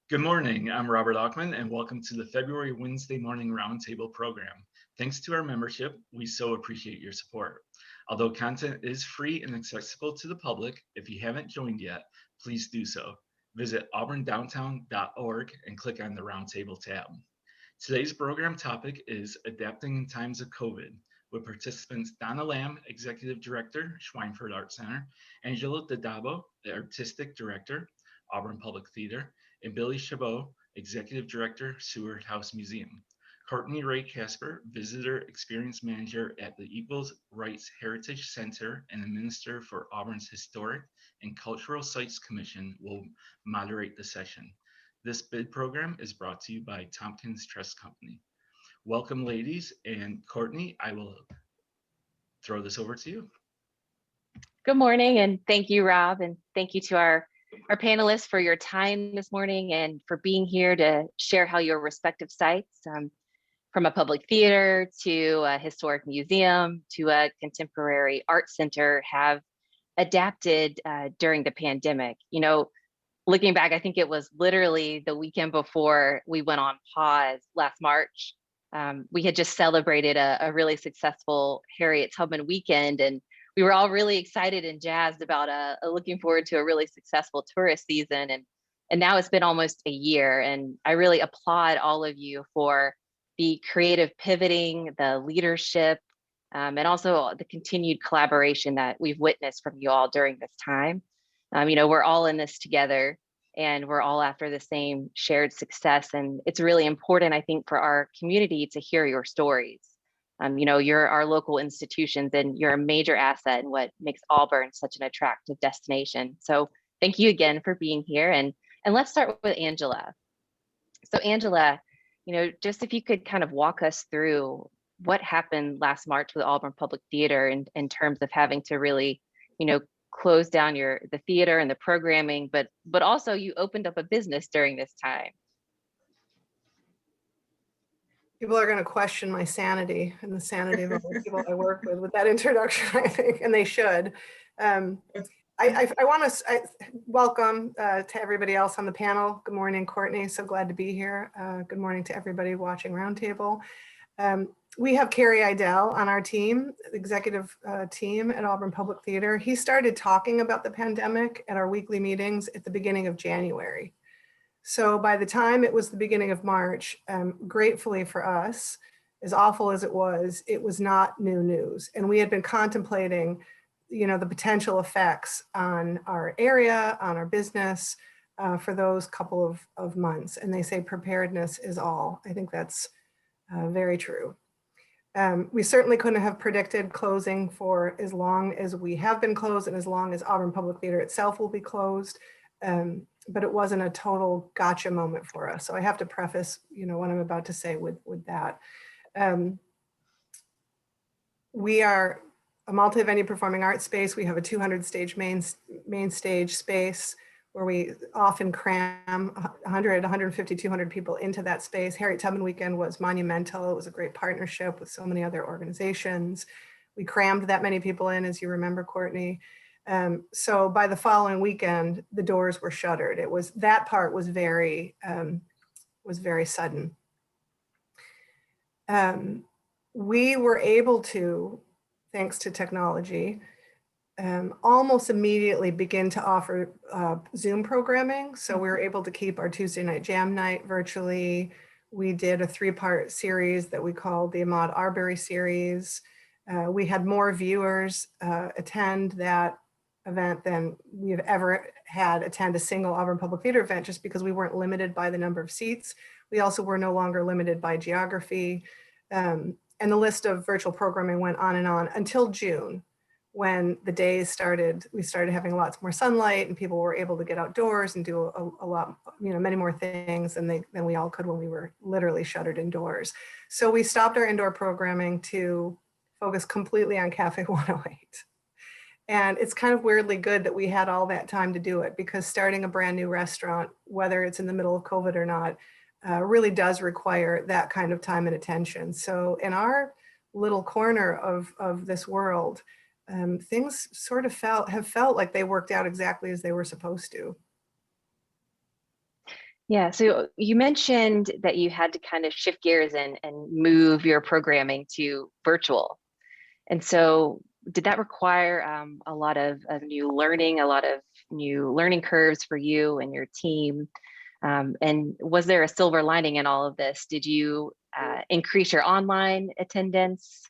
Good morning, I'm Robert Ockman, and welcome to the February Wednesday Morning Roundtable program. Thanks to our membership, we so appreciate your support. Although content is free and accessible to the public, if you haven't joined yet, please do so. Visit auburndowntown.org and click on the Roundtable tab. Today's program topic is Adapting in Times of COVID, with participants Donna Lamb, Executive Director, Schweinfurth Art Center, Angela Daddabbo, the Artistic Director, Auburn Public Theater, and Billye Chabot, Executive Director, Seward House Museum. Courtney Ray Kasper, Visitor Experience Manager at the Equals Rights Heritage Center and the Minister for Auburn's Historic and Cultural Sites Commission, will moderate the session. This bid program is brought to you by Tompkins Trust Company. Welcome, ladies, and Courtney, I will throw this over to you. Good morning, and thank you, Rob, and thank you to our panelists for your time this morning and for being here to share how your respective sites, from a public theater to a historic museum to a contemporary art center, have adapted during the pandemic. You know, looking back, I think it was literally the weekend before we went on pause last March. We had just celebrated a really successful Harriet Tubman weekend, and we were all really excited and jazzed about looking forward to a really successful tourist season. And now it's been almost a year, and I really applaud all of you for the creative pivoting, the leadership, and also the continued collaboration that we've witnessed from you all during this time. You know, we're all in this together, and we're all after the same shared success. And it's really important, I think, for our community to hear your stories. You know, you're our local institutions, and you're a major asset in what makes Auburn such an attractive destination. So thank you again for being here. And let's start with Angela. So Angela, you know, just if you could kind of walk us through what happened last March with Auburn Public Theater in terms of having to really, you know, close down the theater and the programming, but also you opened up a business during this time. People are going to question my sanity and the sanity of all the people I work with that introduction, I think, and they should. I want to welcome to everybody else on the panel. Good morning, Courtney. So glad to be here. Good morning to everybody watching Roundtable. We have Kerry Idell on our team, the executive team at Auburn Public Theater. He started talking about the pandemic at our weekly meetings at the beginning of January. So by the time it was the beginning of March, gratefully for us, as awful as it was not new news. And we had been contemplating, you know, the potential effects on our area, on our business for those couple of months. And they say preparedness is all. I think that's very true. We certainly couldn't have predicted closing for as long as we have been closed and as long as Auburn Public Theater itself will be closed. But it wasn't a total gotcha moment for us. So I have to preface, you know, what I'm about to say with that. We are a multi-venue performing arts space. We have a 200 stage main stage space where we often cram 100, 150, 200 people into that space. Harriet Tubman weekend was monumental. It was a great partnership with so many other organizations. We crammed that many people in, as you remember, Courtney. So by the following weekend, the doors were shuttered. That part was very sudden. We were able to, thanks to technology, almost immediately begin to offer Zoom programming. So we were able to keep our Tuesday night jam night virtually. We did a 3-part series that we called the Ahmaud Arbery series. We had more viewers attend that event than we've ever had attend a single Auburn Public Theater event, just because we weren't limited by the number of seats. We also were no longer limited by geography. And the list of virtual programming went on and on until June, when the days started, we started having lots more sunlight and people were able to get outdoors and do a lot, you know, many more things than we all could when we were literally shuttered indoors. So we stopped our indoor programming to focus completely on Cafe 108. And it's kind of weirdly good that we had all that time to do it, because starting a brand new restaurant, whether it's in the middle of COVID or not, really does require that kind of time and attention. So in our little corner of this world, things sort of have felt like they worked out exactly as they were supposed to. Yeah, so you mentioned that you had to kind of shift gears and move your programming to virtual. And so did that require a lot of new learning, a lot of new learning curves for you and your team? And was there a silver lining in all of this? Did you increase your online attendance?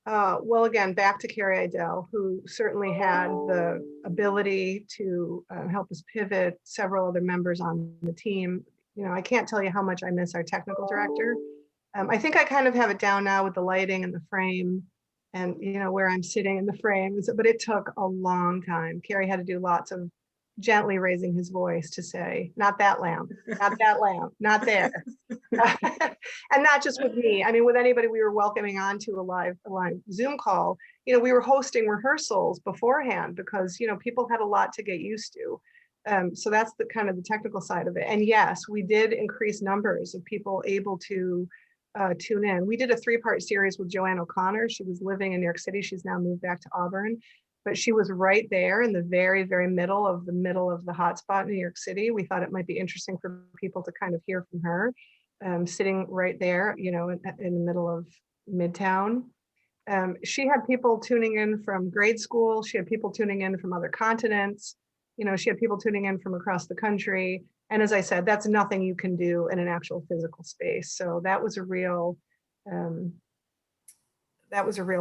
Well, again, back to Carrie Idell, who certainly had the ability to help us pivot, several other members on the team. I can't tell you how much I miss our technical director. I think I kind of have it down now with the lighting and the frame and, where I'm sitting in the frame, but it took a long time. Carrie had to do lots of gently raising his voice to say, not that lamp, not that lamp, not there. And not just with me. I mean, with anybody we were welcoming onto a live Zoom call, we were hosting rehearsals beforehand because, people had a lot to get used to. So that's the kind of the technical side of it. And yes, we did increase numbers of people able to tune in. We did a 3-part series with Joanne O'Connor. She was living in New York City. She's now moved back to Auburn, but she was right there in the very, very middle of the hotspot in New York City. We thought it might be interesting for people to kind of hear from her, sitting right there, in the middle of Midtown. She had people tuning in from grade school. She had people tuning in from other continents. She had people tuning in from across the country. And as I said, that's nothing you can do in an actual physical space. So that was a real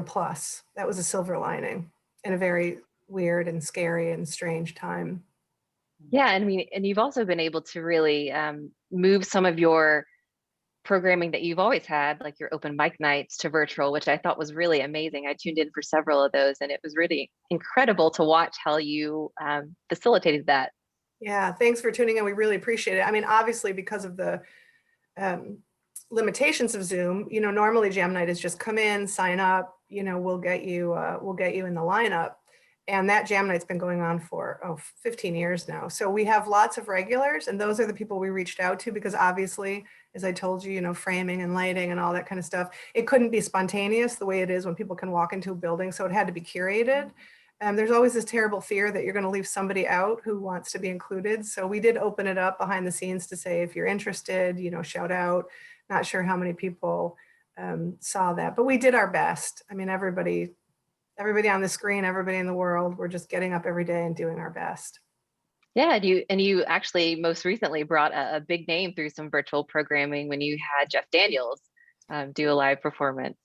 plus. That was a silver lining in a very weird and scary and strange time. Yeah, and I mean, and you've also been able to really move some of your programming that you've always had, like your open mic nights, to virtual, which I thought was really amazing. I tuned in for several of those, and it was really incredible to watch how you facilitated that. Yeah, thanks for tuning in. We really appreciate it. I mean, obviously, because of the limitations of Zoom, normally Jam Night is just come in, sign up, we'll get you in the lineup. And that Jam Night's been going on for 15 years now. So we have lots of regulars, and those are the people we reached out to because obviously, as I told you, framing and lighting and all that kind of stuff, it couldn't be spontaneous the way it is when people can walk into a building. So it had to be curated. There's always this terrible fear that you're going to leave somebody out who wants to be included. So we did open it up behind the scenes to say, if you're interested, shout out. Not sure how many people saw that, but we did our best. I mean, everybody on the screen, everybody in the world, we're just getting up every day and doing our best. Yeah, and you actually most recently brought a big name through some virtual programming when you had Jeff Daniels do a live performance.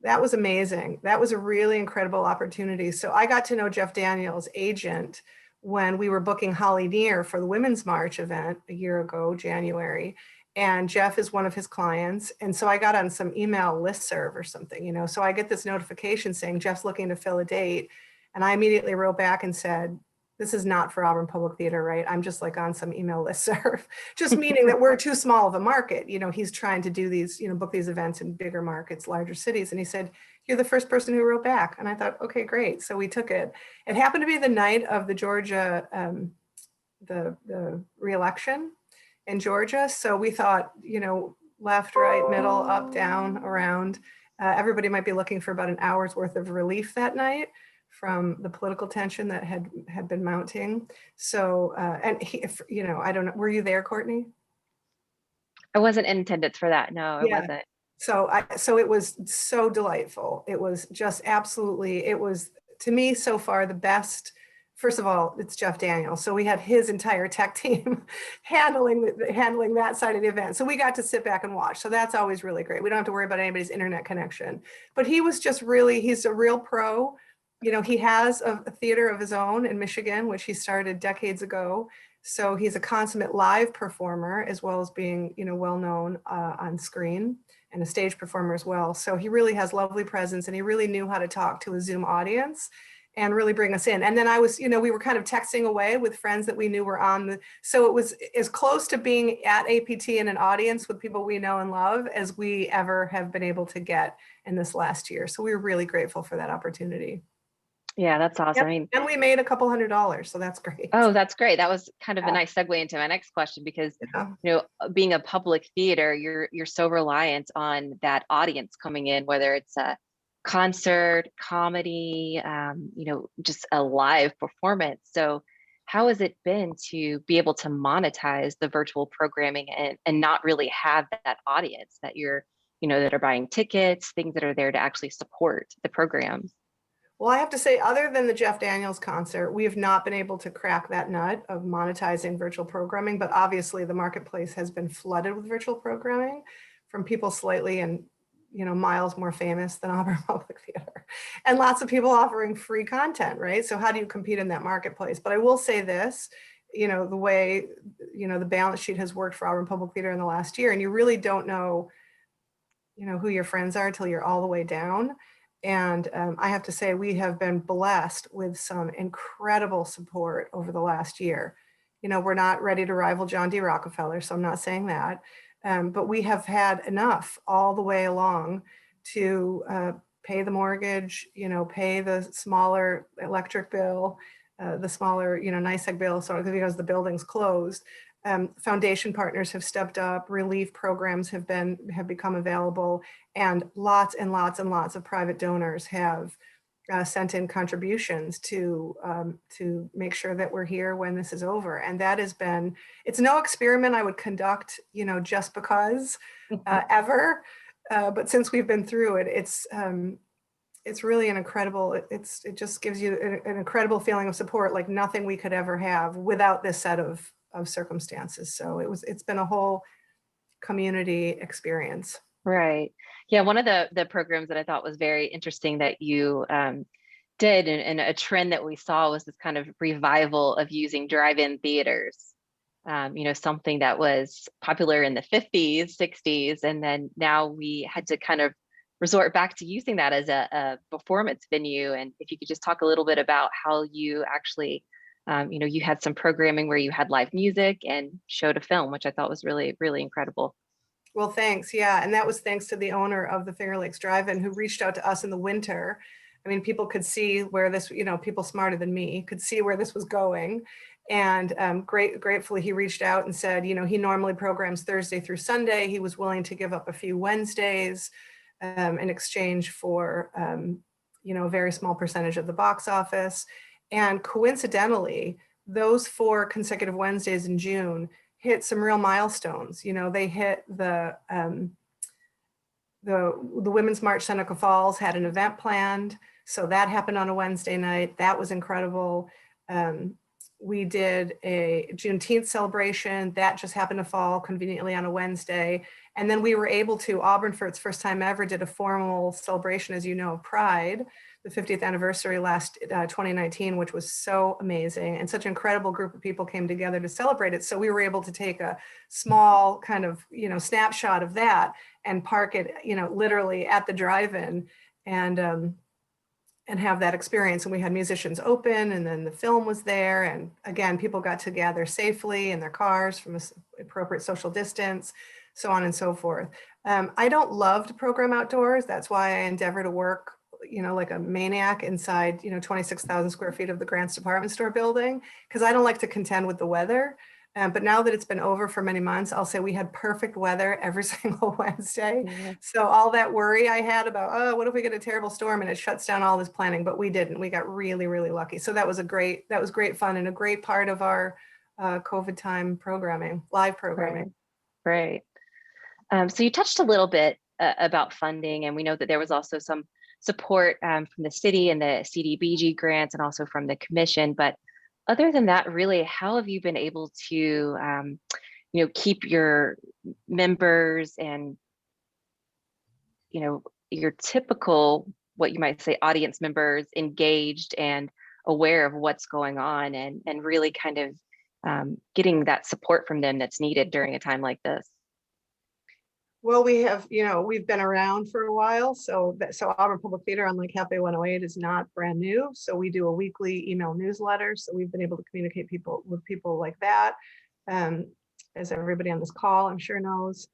That was amazing. That was a really incredible opportunity. So I got to know Jeff Daniels' agent when we were booking Holly Near for the Women's March event a year ago, January. And Jeff is one of his clients. And so I got on some email listserv or something, so I get this notification saying Jeff's looking to fill a date. And I immediately wrote back and said, this is not for Auburn Public Theater, right? I'm just like on some email listserv, just meaning that we're too small of a market. He's trying to do these, book these events in bigger markets, larger cities. And he said, you're the first person who wrote back. And I thought, okay, great. So we took it. It happened to be the night of the Georgia, the re-election in Georgia. So we thought, left, right, middle, up, down, around. Everybody might be looking for about an hour's worth of relief that night from the political tension that had been mounting. So, and he, I don't know, were you there, Courtney? I wasn't in attendance for that. No, I wasn't. So it was so delightful. It was just absolutely, it was to me so far the best. First of all, it's Jeff Daniels. So we had his entire tech team handling that side of the event. So we got to sit back and watch. So that's always really great. We don't have to worry about anybody's internet connection. But he was just really, he's a real pro. He has a theater of his own in Michigan, which he started decades ago. So he's a consummate live performer, as well as being, well-known on screen, and a stage performer as well. So he really has lovely presence, and he really knew how to talk to a Zoom audience and really bring us in. And then I was, we were kind of texting away with friends that we knew were on so it was as close to being at APT in an audience with people we know and love as we ever have been able to get in this last year. So we were really grateful for that opportunity. Yeah, that's awesome. Yep. I mean, and we made a couple $100, so that's great. Oh, that's great. That was kind of a nice segue into my next question because, being a public theater, you're so reliant on that audience coming in, whether it's a concert, comedy, just a live performance. So how has it been to be able to monetize the virtual programming and not really have that audience that you're, that are buying tickets, things that are there to actually support the programs? Well, I have to say, other than the Jeff Daniels concert, we have not been able to crack that nut of monetizing virtual programming, but obviously the marketplace has been flooded with virtual programming from people slightly and miles more famous than Auburn Public Theater, and lots of people offering free content, right? So how do you compete in that marketplace? But I will say this, the way, the balance sheet has worked for Auburn Public Theater in the last year, and you really don't know, who your friends are till you're all the way down. And I have to say, we have been blessed with some incredible support over the last year. We're not ready to rival John D. Rockefeller, so I'm not saying that. But we have had enough all the way along to pay the mortgage, pay the smaller electric bill, the smaller, NYSEG bill, so because the building's closed. Foundation partners have stepped up, relief programs have become available, and lots and lots and lots of private donors have sent in contributions to make sure that we're here when this is over. And that has been, it's no experiment I would conduct, just because ever. But since we've been through it, it's really an incredible, it just gives you an incredible feeling of support like nothing we could ever have without this set of circumstances. So it's been a whole community experience. Right. Yeah. One of the programs that I thought was very interesting that you did, and a trend that we saw, was this kind of revival of using drive-in theaters. Something that was popular in the 50s, 60s, and then now we had to kind of resort back to using that as a performance venue. And if you could just talk a little bit about how you actually, you had some programming where you had live music and showed a film, which I thought was really, really incredible. Well, thanks. Yeah. And that was thanks to the owner of the Finger Lakes Drive-In, who reached out to us in the winter. I mean, people could see where this, people smarter than me could see where this was going. And gratefully, he reached out and said, he normally programs Thursday through Sunday. He was willing to give up a few Wednesdays in exchange for, a very small percentage of the box office. And coincidentally, those 4 consecutive Wednesdays in June hit some real milestones. They hit the Women's March Seneca Falls had an event planned. So that happened on a Wednesday night. That was incredible. We did a Juneteenth celebration that just happened to fall conveniently on a Wednesday. And then we were able to, Auburn, for its first time ever, did a formal celebration, as you know, of Pride, the 50th anniversary last 2019, which was so amazing. And such an incredible group of people came together to celebrate it. So we were able to take a small kind of, snapshot of that and park it, literally at the drive-in and have that experience. And we had musicians open, and then the film was there. And again, people got to gather safely in their cars from an appropriate social distance, so on and so forth. I don't love to program outdoors. That's why I endeavor to work, like a maniac inside, 26,000 square feet of the Grants department store building, because I don't like to contend with the weather. But now that it's been over for many months, I'll say we had perfect weather every single Wednesday. Yeah. So all that worry I had about, oh, what if we get a terrible storm and it shuts down all this planning? But we didn't. We got really, really lucky. So that was great fun and a great part of our COVID time programming, live programming. Right. So you touched a little bit about funding, and we know that there was also some support from the city and the CDBG grants, and also from the commission. But other than that, really, how have you been able to, keep your members and, your typical, what you might say, audience members engaged and aware of what's going on, and really kind of getting that support from them that's needed during a time like this? Well, we have, we've been around for a while. So Auburn Public Theater, unlike Cafe 108, is not brand new. So we do a weekly email newsletter. So we've been able to communicate with people like that. As everybody on this call, I'm sure knows,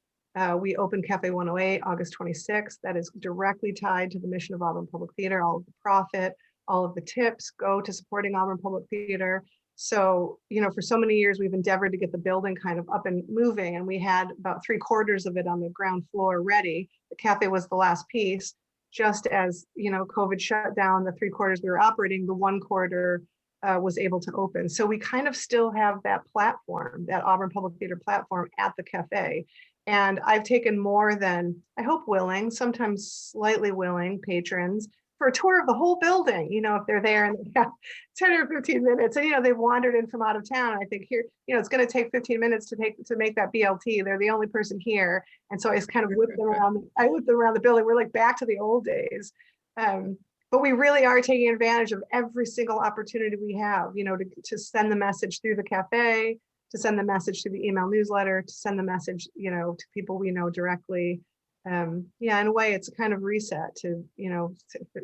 we opened Cafe 108 August 26th. That is directly tied to the mission of Auburn Public Theater. All of the profit, all of the tips go to supporting Auburn Public Theater. So, for so many years, we've endeavored to get the building kind of up and moving, and we had about 3/4 of it on the ground floor ready. The cafe was the last piece. Just as, COVID shut down the 3/4 we were operating, the 1/4 was able to open. So we kind of still have that platform, that Auburn Public Theater platform at the cafe. And I've taken more than, I hope, willing, sometimes slightly willing patrons for a tour of the whole building, if they're there and they have 10 or 15 minutes and, they've wandered in from out of town. I think here, it's going to take 15 minutes to make that BLT. They're the only person here. And so I just kind of whip them around. I whip them around the building. We're like back to the old days. But we really are taking advantage of every single opportunity we have, to send the message through the cafe, to send the message through the email newsletter, to send the message, to people we know directly. In a way, it's a kind of reset to,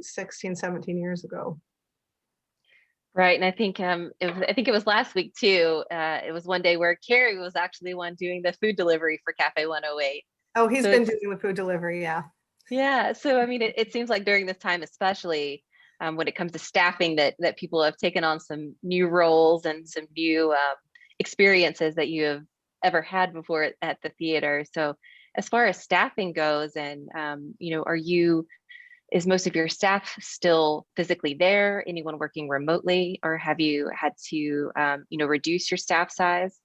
16, 17 years ago. Right. And I think it was last week too. It was one day where Carrie was actually the one doing the food delivery for Cafe 108. Oh, he's been doing the food delivery. Yeah. Yeah. So, I mean, it seems like during this time, especially when it comes to staffing, that people have taken on some new roles and some new experiences that you have ever had before at the theater. So as far as staffing goes, and, is most of your staff still physically there? Anyone working remotely, or have you had to, reduce your staff size?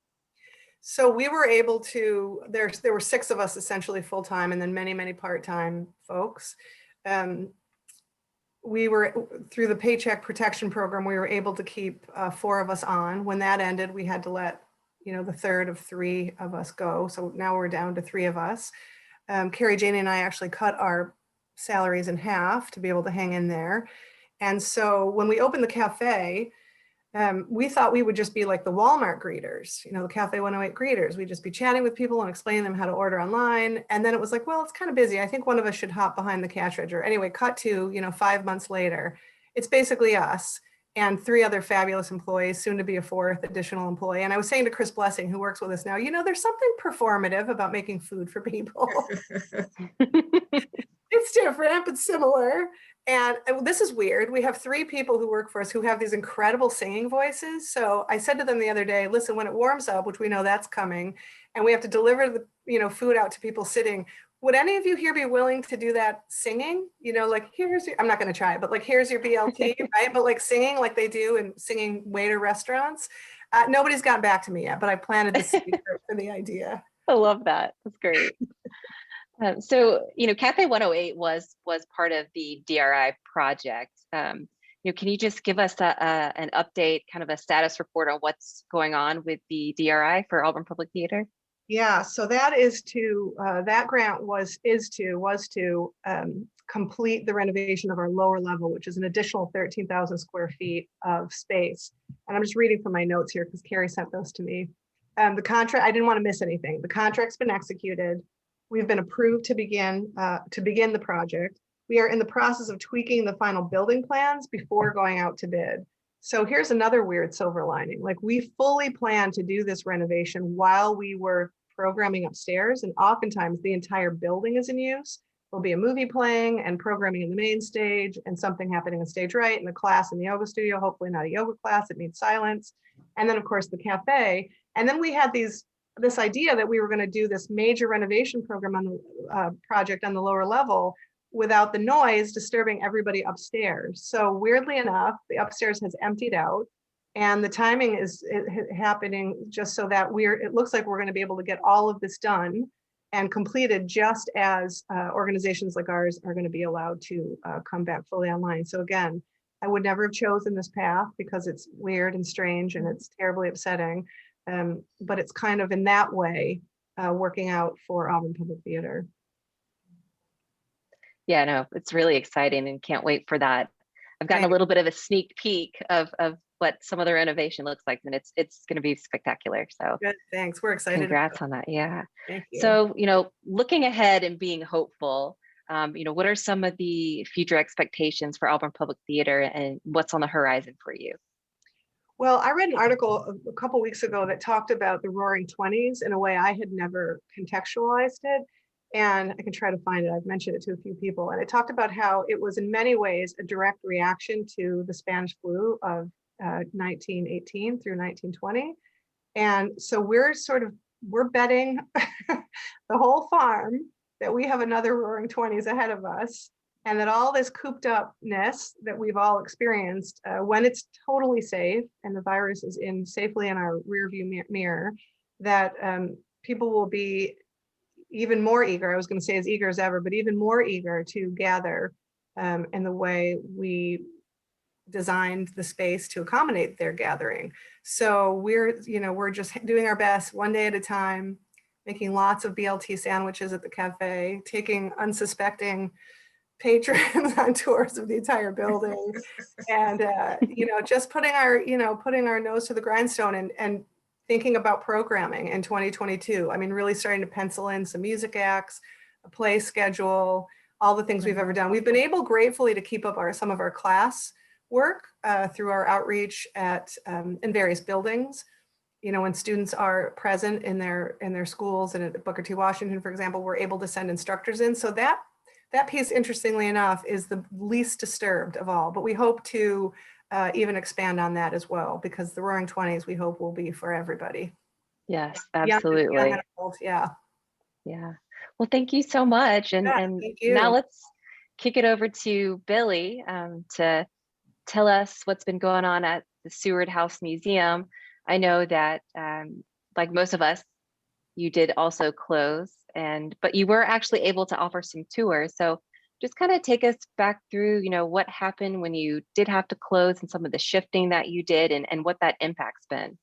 So we were able to, there were 6 of us essentially full-time, and then many, many part-time folks. We were, through the Paycheck Protection Program, we were able to keep 4 of us on. When that ended, we had to let, the third of 3 of us go. So now we're down to 3 of us. Carrie, Janie, and I actually cut our salaries in half to be able to hang in there. And so when we opened the cafe, we thought we would just be like the Walmart greeters, the Cafe 108 greeters. We'd just be chatting with people and explaining them how to order online. And then it was like, well, it's kind of busy. I think one of us should hop behind the cash register. Anyway, cut to, 5 months later, it's basically us and 3 other fabulous employees, soon to be a 4th additional employee. And I was saying to Chris Blessing, who works with us now, there's something performative about making food for people. It's different, but similar. And this is weird. We have 3 people who work for us who have these incredible singing voices. So I said to them the other day, listen, when it warms up, which we know that's coming, and we have to deliver the food out to people sitting, would any of you here be willing to do that singing? Like here's your, I'm not going to try it, but like here's your BLT, right? But like singing like they do in singing waiter restaurants. Nobody's gotten back to me yet, but I planted the seed for the idea. I love that. That's great. So, Cafe 108 was part of the DRI project. Can you just give us an update, kind of a status report on what's going on with the DRI for Auburn Public Theater? Yeah, so that is that grant was to complete the renovation of our lower level, which is an additional 13,000 square feet of space. And I'm just reading from my notes here because Carrie sent those to me. The contract, I didn't want to miss anything. The contract's been executed. We've been approved to begin the project. We are in the process of tweaking the final building plans before going out to bid. So here's another weird silver lining. Like we fully planned to do this renovation while we were programming upstairs, and oftentimes the entire building is in use. There'll be a movie playing and programming in the main stage and something happening on stage right, and a class in the yoga studio, hopefully not a yoga class, it needs silence. And then of course the cafe. And then we had this idea that we were going to do this major renovation program on the project on the lower level without the noise disturbing everybody upstairs. So weirdly enough, the upstairs has emptied out, and the timing is happening just so that it looks like we're going to be able to get all of this done and completed just as organizations like ours are going to be allowed to come back fully online. So again, I would never have chosen this path because it's weird and strange and it's terribly upsetting. But it's kind of in that way working out for Auburn Public Theater. Yeah, no, it's really exciting and can't wait for that. I've gotten a little bit of a sneak peek of what some of the renovation looks like, and it's going to be spectacular. So good, thanks. We're excited. Congrats on that. Yeah. Thank you. So, looking ahead and being hopeful, what are some of the future expectations for Auburn Public Theater and what's on the horizon for you? Well, I read an article a couple weeks ago that talked about the Roaring 20s in a way I had never contextualized it. And I can try to find it. I've mentioned it to a few people. And it talked about how it was in many ways a direct reaction to the Spanish flu of 1918 through 1920. And so we're betting the whole farm that we have another Roaring 20s ahead of us. and that all this cooped upness that we've all experienced, when it's totally safe and the virus is safely in our rearview mirror, that people will be even more eager, I was going to say as eager as ever, but even more eager to gather in the way we designed the space to accommodate their gathering. So we're just doing our best one day at a time, making lots of BLT sandwiches at the cafe, taking unsuspecting patrons on tours of the entire building, and just putting our nose to the grindstone and thinking about programming in 2022. I mean, really starting to pencil in some music acts, a play schedule, all the things we've ever done. We've been able, gratefully, to keep up some of our class work through our outreach in various buildings. When students are present in their schools, and at Booker T. Washington, for example, we're able to send instructors in. So that piece, interestingly enough, is the least disturbed of all. But we hope to even expand on that as well, because the Roaring '20s, we hope, will be for everybody. Yes, absolutely. Young and old, yeah. Yeah. Well, thank you so much. And Thank you. now let's kick it over to Billye to tell us what's been going on at the Seward House Museum. I know that, like most of us, you did also close, but you were actually able to offer some tours. So just kind of take us back through, what happened when you did have to close, and some of the shifting that you did, and what that impact's been.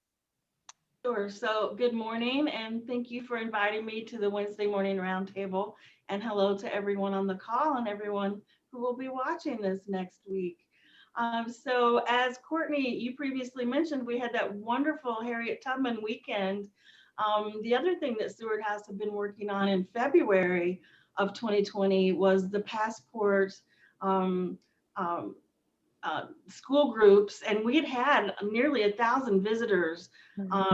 Sure. So good morning, and thank you for inviting me to the Wednesday morning roundtable. And hello to everyone on the call and everyone who will be watching this next week. So as Courtney, you previously mentioned, we had that wonderful Harriet Tubman weekend. The other thing that Seward House had been working on in February of 2020 was the passport school groups, and we had nearly 1,000 visitors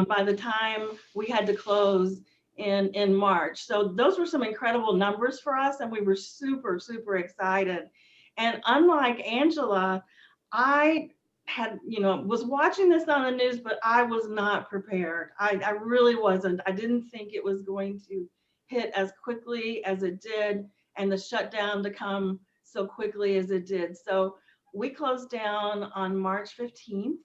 by the time we had to close in March. So those were some incredible numbers for us, and we were super, super excited. And unlike Angela, I had, was watching this on the news, but I was not prepared. I really wasn't. I didn't think it was going to hit as quickly as it did, and the shutdown to come so quickly as it did. So we closed down on March 15th,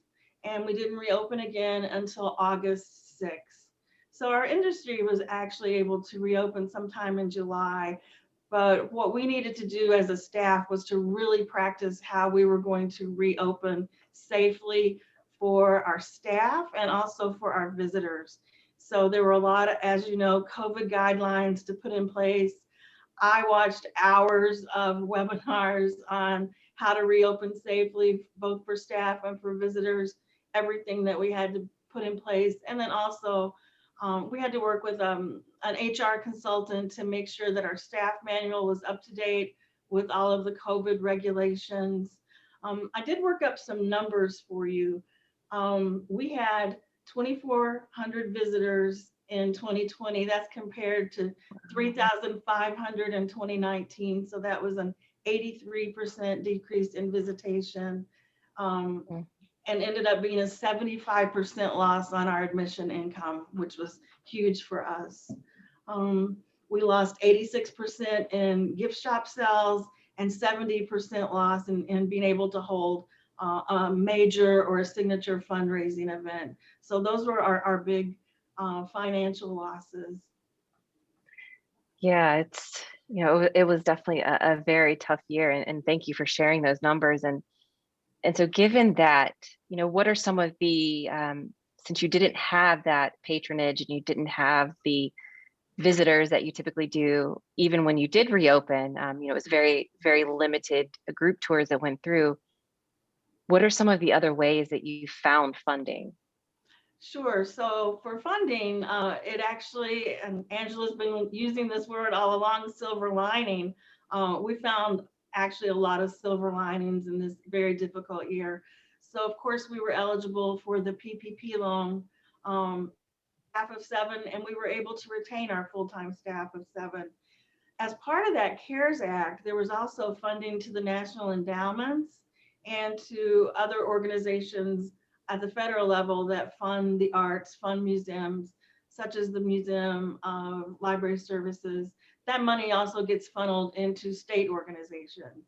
and we didn't reopen again until August 6th. So our industry was actually able to reopen sometime in July. But what we needed to do as a staff was to really practice how we were going to reopen safely for our staff and also for our visitors. So there were a lot of, as you know, COVID guidelines to put in place. I watched hours of webinars on how to reopen safely, both for staff and for visitors, everything that we had to put in place. And then also we had to work with an HR consultant to make sure that our staff manual was up to date with all of the COVID regulations. I did work up some numbers for you. We had 2,400 visitors in 2020. That's compared to 3,500 in 2019. So that was an 83% decrease in visitation, and ended up being a 75% loss on our admission income, which was huge for us. We lost 86% in gift shop sales and 70% loss in being able to hold a major or a signature fundraising event. So those were our big financial losses. Yeah, it was definitely a very tough year, and thank you for sharing those numbers. And so given that, what are some of the, since you didn't have that patronage and you didn't have the visitors that you typically do, even when you did reopen, it was very, very limited group tours that went through. What are some of the other ways that you found funding? Sure. So for funding, it actually, and Angela's been using this word all along, silver lining. We found actually a lot of silver linings in this very difficult year. So of course we were eligible for the PPP loan, staff of 7, and we were able to retain our full-time staff of 7. As part of that CARES Act, there was also funding to the national endowments and to other organizations at the federal level that fund the arts, fund museums, such as the Museum of Library Services. That money also gets funneled into state organizations.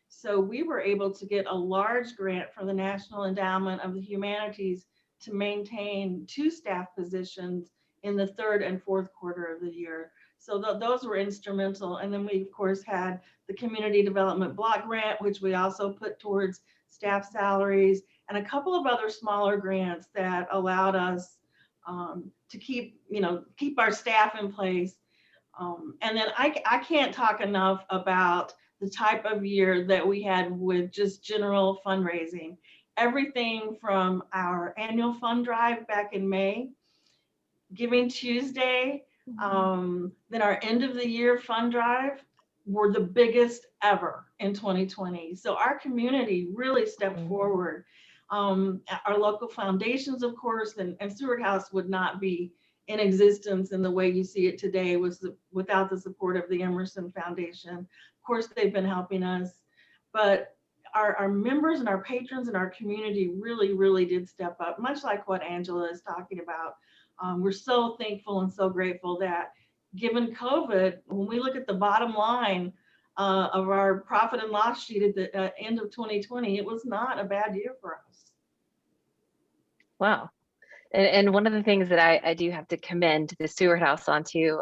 So we were able to get a large grant from the National Endowment of the Humanities to maintain 2 staff positions in the 3rd and 4th quarter of the year. So those were instrumental. And then we, of course, had the Community Development Block Grant, which we also put towards staff salaries, and a couple of other smaller grants that allowed us to keep our staff in place. And then I can't talk enough about the type of year that we had with just general fundraising. Everything from our annual fund drive back in May, Giving Tuesday, then our end of the year fund drive were the biggest ever in 2020. So our community really stepped forward. Our local foundations, of course, and Seward House would not be in existence in the way you see it today without the support of the Emerson Foundation. Of course, they've been helping us, but our members and our patrons and our community really, really did step up, much like what Angela is talking about. We're so thankful and so grateful that given COVID, when we look at the bottom line of our profit and loss sheet at the end of 2020, it was not a bad year for us. Wow. And one of the things that I do have to commend the Seward House on too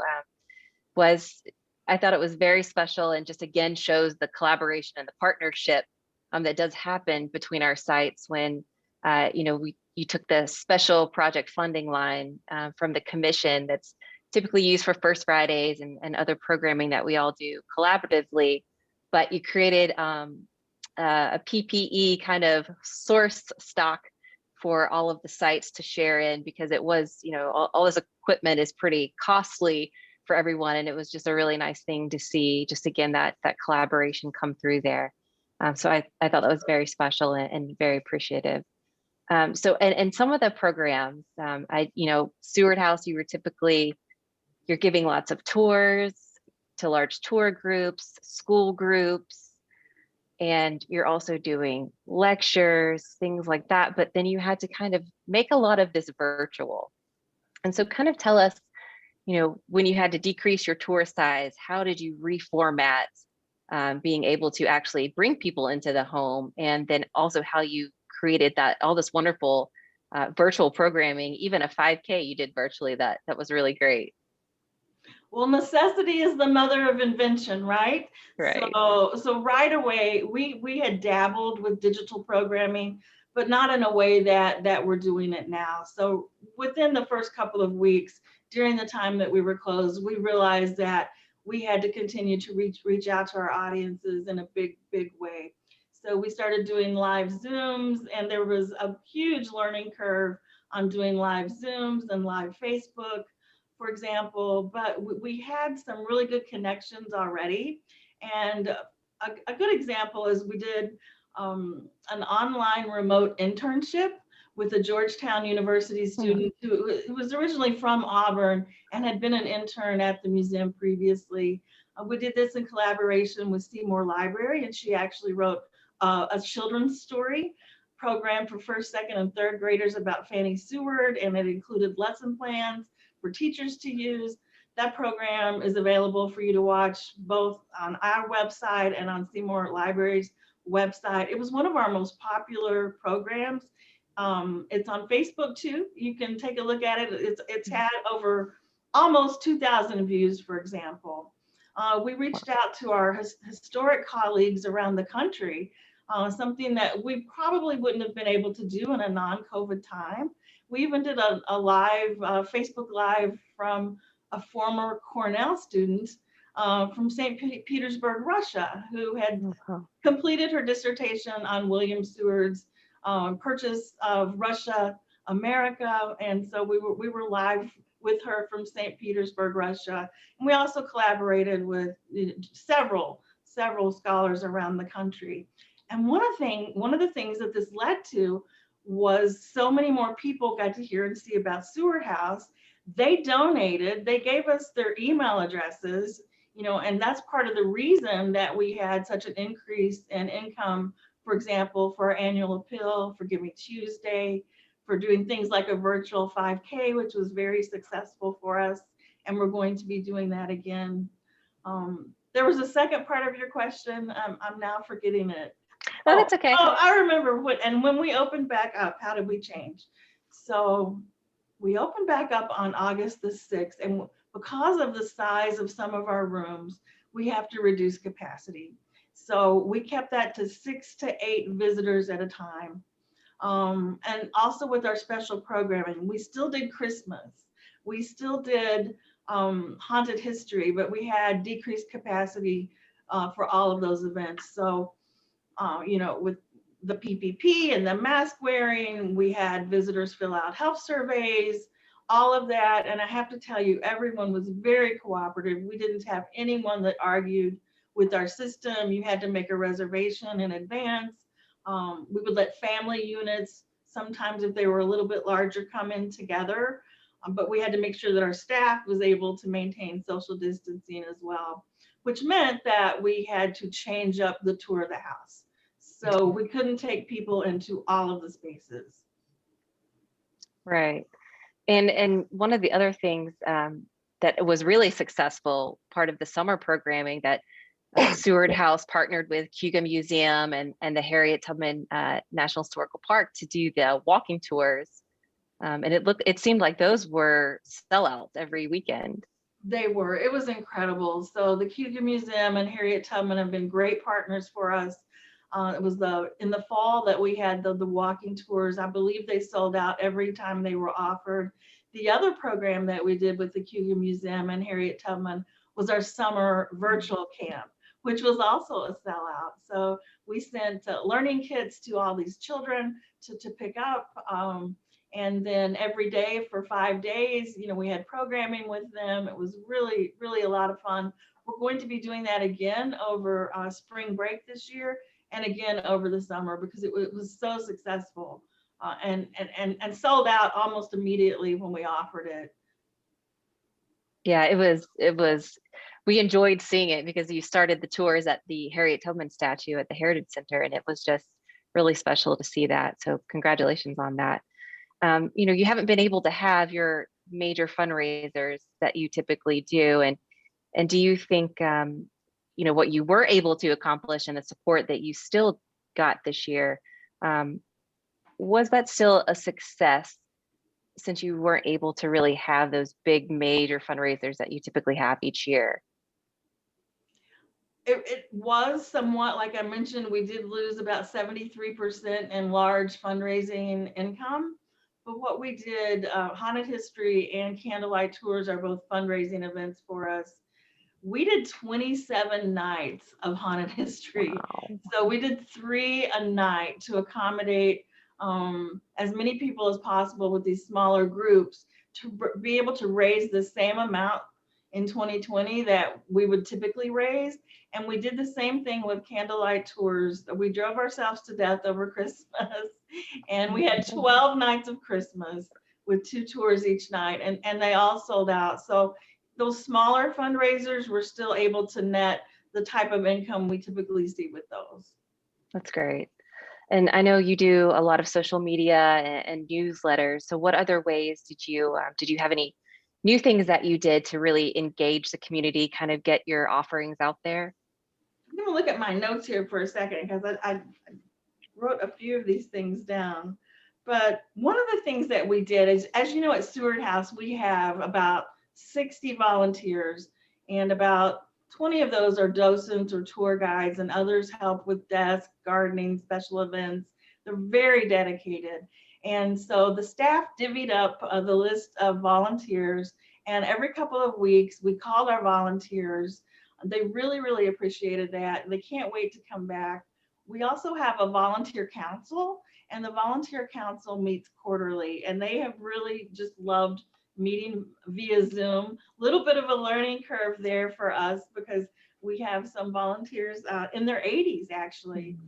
was I thought it was very special and just again shows the collaboration and the partnership that does happen between our sites when you took the special project funding line from the commission that's typically used for First Fridays and other programming that we all do collaboratively, but you created a PPE kind of source stock for all of the sites to share in, because it was, all this equipment is pretty costly for everyone. And it was just a really nice thing to see, just again, that collaboration come through there. So I thought that was very special and very appreciative. So, and some of the programs, Seward House, you're giving lots of tours to large tour groups, school groups, and you're also doing lectures, things like that. But then you had to kind of make a lot of this virtual. And so kind of tell us, when you had to decrease your tour size, how did you reformat being able to actually bring people into the home? And then also how you created all this wonderful virtual programming, even a 5K you did virtually, that was really great. Well, necessity is the mother of invention, right? Right. So right away, we had dabbled with digital programming, but not in a way that we're doing it now. So within the first couple of weeks, during the time that we were closed, we realized that we had to continue to reach out to our audiences in a big way. So we started doing live Zooms, and there was a huge learning curve on doing live Zooms and live Facebook, for example, but we had some really good connections already. And a good example is we did an online remote internship with a Georgetown University student who was originally from Auburn and had been an intern at the museum previously. We did this in collaboration with Seymour Library, and she actually wrote a children's story program for first, second, and third graders about Fanny Seward, and it included lesson plans for teachers to use. That program is available for you to watch both on our website and on Seymour Library's website. It was one of our most popular programs. It's on Facebook too. You can take a look at it. It's had over almost 2,000 views, for example. We reached out to our historic colleagues around the country, something that we probably wouldn't have been able to do in a non-COVID time. We even did a live Facebook Live from a former Cornell student from St. Petersburg, Russia, who had completed her dissertation on William Seward's purchase of Russia, America. And so we were live with her from St. Petersburg, Russia. And we also collaborated with several scholars around the country. And one of the things that this led to was so many more people got to hear and see about Seward House. They donated, they gave us their email addresses, and that's part of the reason that we had such an increase in income, for example, for our annual appeal, for Giving Tuesday, for doing things like a virtual 5K, which was very successful for us. And we're going to be doing that again. There was a second part of your question. I'm now forgetting it. Oh, that's okay. Oh, I remember when we opened back up, how did we change? So we opened back up on August the 6th, and because of the size of some of our rooms, we have to reduce capacity. So we kept that to 6 to 8 visitors at a time. And also with our special programming, we still did Christmas. We still did haunted history, but we had decreased capacity for all of those events. So, you know, with the PPP and the mask wearing, we had visitors fill out health surveys, all of that. And I have to tell you, everyone was very cooperative. We didn't have anyone that argued with our system. You had to make a reservation in advance. We would let family units, sometimes if they were a little bit larger, come in together. But we had to make sure that our staff was able to maintain social distancing as well, which meant that we had to change up the tour of the house. So we couldn't take people into all of the spaces. Right. And one of the other things that was really successful, part of the summer programming that Seward House partnered with Cuga Museum and the Harriet Tubman National Historical Park to do the walking tours. And it seemed like those were sellouts every weekend. They were. It was incredible. So the Cuga Museum and Harriet Tubman have been great partners for us. It was in the fall that we had the walking tours. I believe they sold out every time they were offered. The other program that we did with the Cuga Museum and Harriet Tubman was our summer virtual camp, which was also a sellout. So we sent learning kits to all these children to pick up. And then every day for 5 days, you know, we had programming with them. It was really, really a lot of fun. We're going to be doing that again over spring break this year and again over the summer because it was so successful and sold out almost immediately when we offered it. Yeah, it was, we enjoyed seeing it because you started the tours at the Harriet Tubman statue at the Heritage Center, and it was just really special to see that. So congratulations on that. You know, you haven't been able to have your major fundraisers that you typically do. And do you think, you know, what you were able to accomplish and the support that you still got this year, was that still a success since you weren't able to really have those big major fundraisers that you typically have each year? It was somewhat, like I mentioned, we did lose about 73% in large fundraising income. But what we did, Haunted History and Candlelight Tours are both fundraising events for us. We did 27 nights of Haunted History. Wow. So we did 3 a night to accommodate as many people as possible with these smaller groups to be able to raise the same amount in 2020 that we would typically raise. And we did the same thing with Candlelight Tours. We drove ourselves to death over Christmas and we had 12 nights of Christmas with 2 tours each night and they all sold out. So those smaller fundraisers were still able to net the type of income we typically see with those. That's great. And I know you do a lot of social media and newsletters. So what other ways did you have any new things that you did to really engage the community, kind of get your offerings out there? I'm going to look at my notes here for a second because I wrote a few of these things down. But one of the things that we did is, as you know, at Seward House, we have about 60 volunteers and about 20 of those are docents or tour guides and others help with desk, gardening, special events. They're very dedicated. And so the staff divvied up the list of volunteers, and every couple of weeks we called our volunteers. They really, really appreciated that. They can't wait to come back. We also have a volunteer council, and the volunteer council meets quarterly, and they have really just loved meeting via Zoom. Little bit of a learning curve there for us because we have some volunteers in their 80s actually.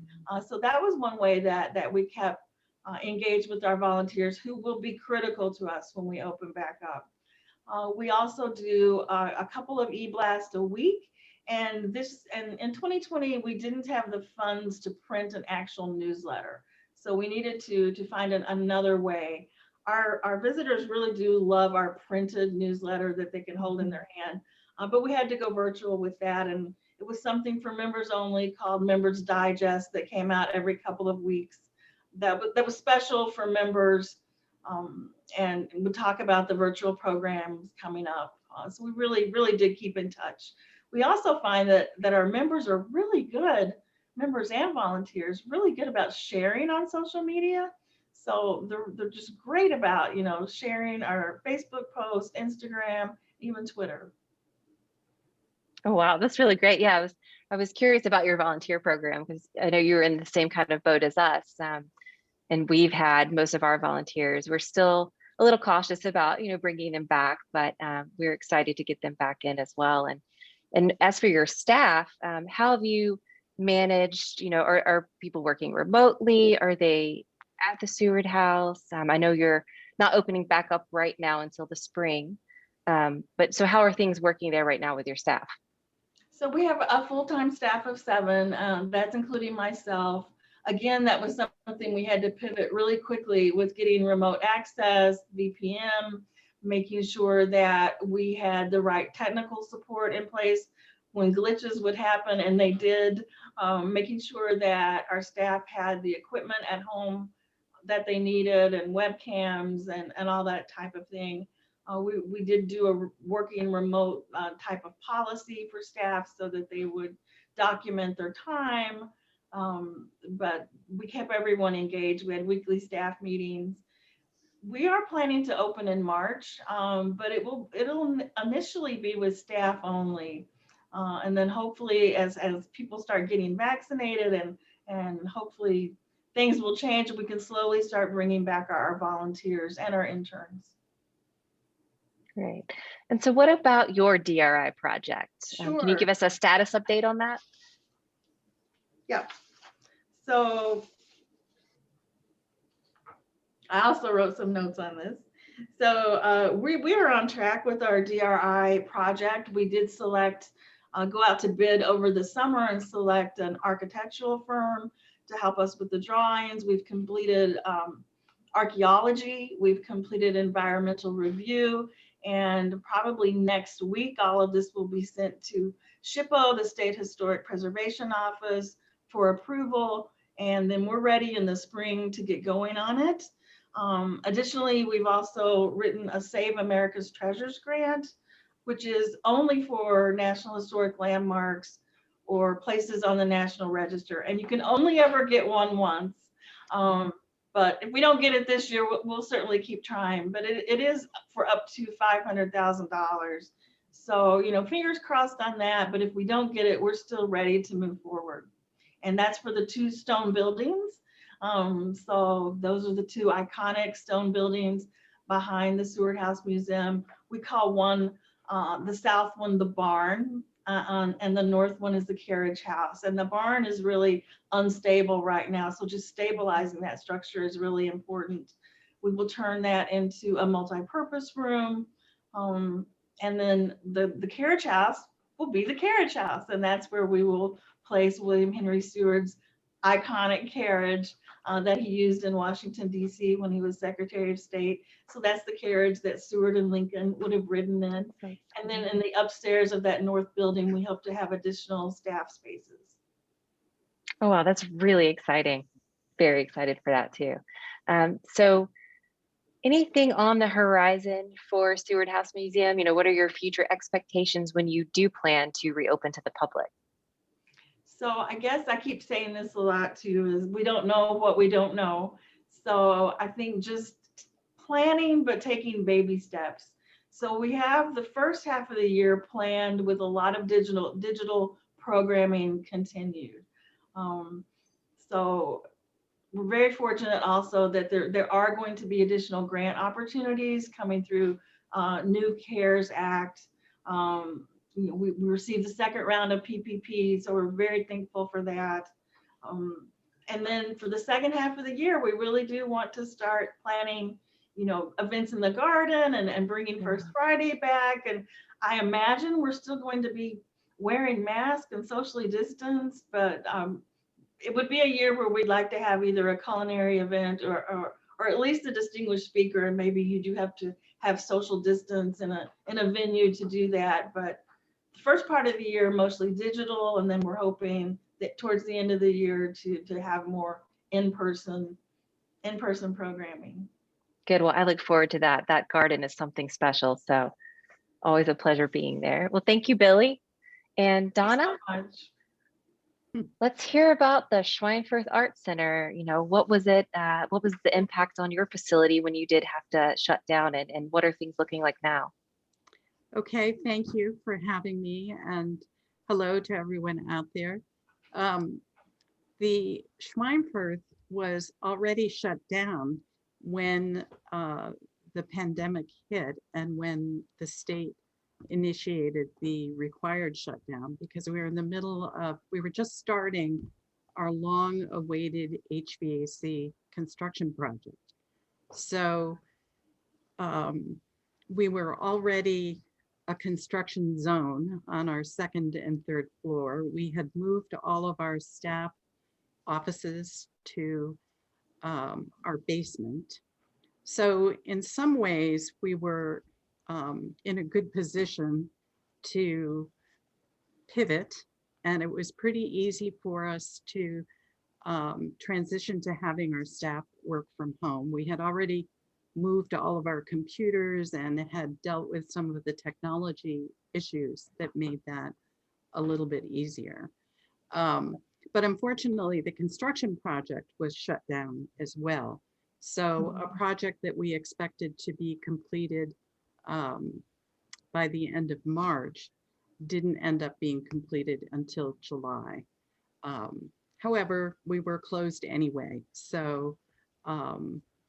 So that was one way that we kept engaged with our volunteers who will be critical to us when we open back up. We also do a couple of e-blasts a week. And in 2020, we didn't have the funds to print an actual newsletter. So we needed to find another way. Our visitors really do love our printed newsletter that they can hold in their hand. but we had to go virtual with that. And it was something for members only called Members Digest that came out every couple of weeks. That was special for members, and we'll talk about the virtual programs coming up. So we really did keep in touch. We also find that our members are really good, members and volunteers, really good about sharing on social media. So they're just great about, sharing our Facebook posts, Instagram, even Twitter. Oh, wow, that's really great. Yeah, I was curious about your volunteer program because I know you were in the same kind of boat as us. And we've had most of our volunteers. We're still a little cautious about, bringing them back, but we're excited to get them back in as well. And as for your staff, how have you managed, are people working remotely? Are they at the Seward House? I know you're not opening back up right now until the spring, but so how are things working there right now with your staff? So we have a full-time staff of 7, that's including myself. Again, that was something we had to pivot really quickly with getting remote access, VPN, making sure that we had the right technical support in place when glitches would happen, and they did, making sure that our staff had the equipment at home that they needed and webcams and all that type of thing. We did do a working remote type of policy for staff so that they would document their time, but we kept everyone engaged. We had weekly staff meetings. We are planning to open in March, but it'll initially be with staff only. And then hopefully as people start getting vaccinated and hopefully things will change, we can slowly start bringing back our volunteers and our interns. Great. And so what about your DRI project? Sure. Can you give us a status update on that? Yep. So I also wrote some notes on this. So we are on track with our DRI project. We did select, go out to bid over the summer and select an architectural firm to help us with the drawings. We've completed archaeology. We've completed environmental review. And probably next week, all of this will be sent to Chabot, the State Historic Preservation Office, for approval. And then we're ready in the spring to get going on it. Additionally, we've also written a Save America's Treasures grant, which is only for National Historic Landmarks or places on the National Register. And you can only ever get one once. But if we don't get it this year, we'll certainly keep trying. But it is for up to $500,000. So, fingers crossed on that. But if we don't get it, we're still ready to move forward. And that's for the 2 stone buildings. So those are the 2 iconic stone buildings behind the Seward House Museum. We call one, the south one, the barn. And the north one is the carriage house. And the barn is really unstable right now. So just stabilizing that structure is really important. We will turn that into a multi-purpose room. And then the carriage house will be the carriage house. And that's where we will place William Henry Seward's iconic carriage that he used in Washington, D.C. when he was Secretary of State. So that's the carriage that Seward and Lincoln would have ridden in. And then in the upstairs of that north building, we hope to have additional staff spaces. Oh, wow, that's really exciting. Very excited for that too. So anything on the horizon for Seward House Museum? What are your future expectations when you do plan to reopen to the public? So I guess I keep saying this a lot too, is we don't know what we don't know. So I think just planning, but taking baby steps. So we have the first half of the year planned with a lot of digital programming continued. So we're very fortunate also that there are going to be additional grant opportunities coming through new CARES Act. We received the second round of PPP, so we're very thankful for that. And then for the second half of the year, we really do want to start planning, events in the garden and bringing First Friday back. And I imagine we're still going to be wearing masks and socially distanced, but it would be a year where we'd like to have either a culinary event or at least a distinguished speaker. And maybe you do have to have social distance in a venue to do that. But first part of the year, mostly digital, and then we're hoping that towards the end of the year to have more in-person programming. Good. Well, I look forward to that. That garden is something special. So always a pleasure being there. Well, thank you, Billye. And Donna, Thanks so much. let's hear about the Schweinfurth Art Center. You know, what was it? What was the impact on your facility when you did have to shut down, and what are things looking like now? Okay, thank you for having me, and hello to everyone out there. The Schweinfurth was already shut down when the pandemic hit and when the state initiated the required shutdown, because we were in the middle of, we were just starting our long awaited HVAC construction project. So we were already a construction zone on our second and third floor. We had moved all of our staff offices to our basement. So in some ways, we were in a good position to pivot, and it was pretty easy for us to transition to having our staff work from home. We had already moved all of our computers and had dealt with some of the technology issues that made that a little bit easier. But unfortunately, the construction project was shut down as well. So a project that we expected to be completed by the end of March didn't end up being completed until July. However, we were closed anyway, so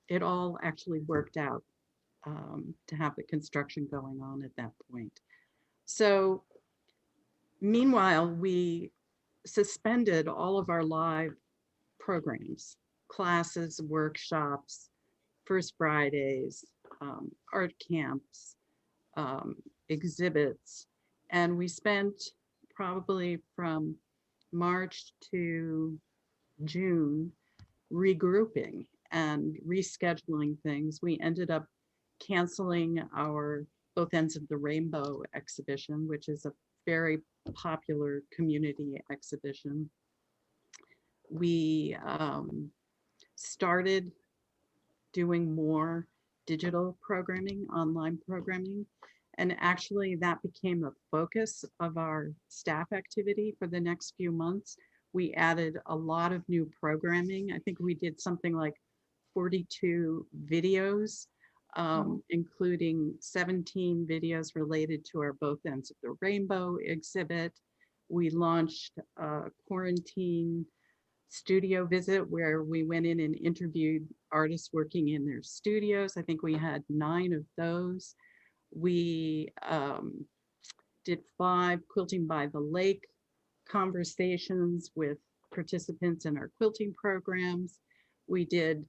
it all actually worked out to have the construction going on at that point. So meanwhile, we suspended all of our live programs, classes, workshops, First Fridays, art camps, exhibits, and we spent probably from March to June regrouping and rescheduling things. We ended up canceling our Both Ends of the Rainbow exhibition, which is a very popular community exhibition. We started doing more digital programming, online programming, and actually that became a focus of our staff activity for the next few months. We added a lot of new programming. I think we did something like 42 videos, including 17 videos related to our Both Ends of the Rainbow exhibit. We launched a quarantine studio visit where we went in and interviewed artists working in their studios. I think we had 9 of those. We did 5 Quilting by the Lake conversations with participants in our quilting programs. We did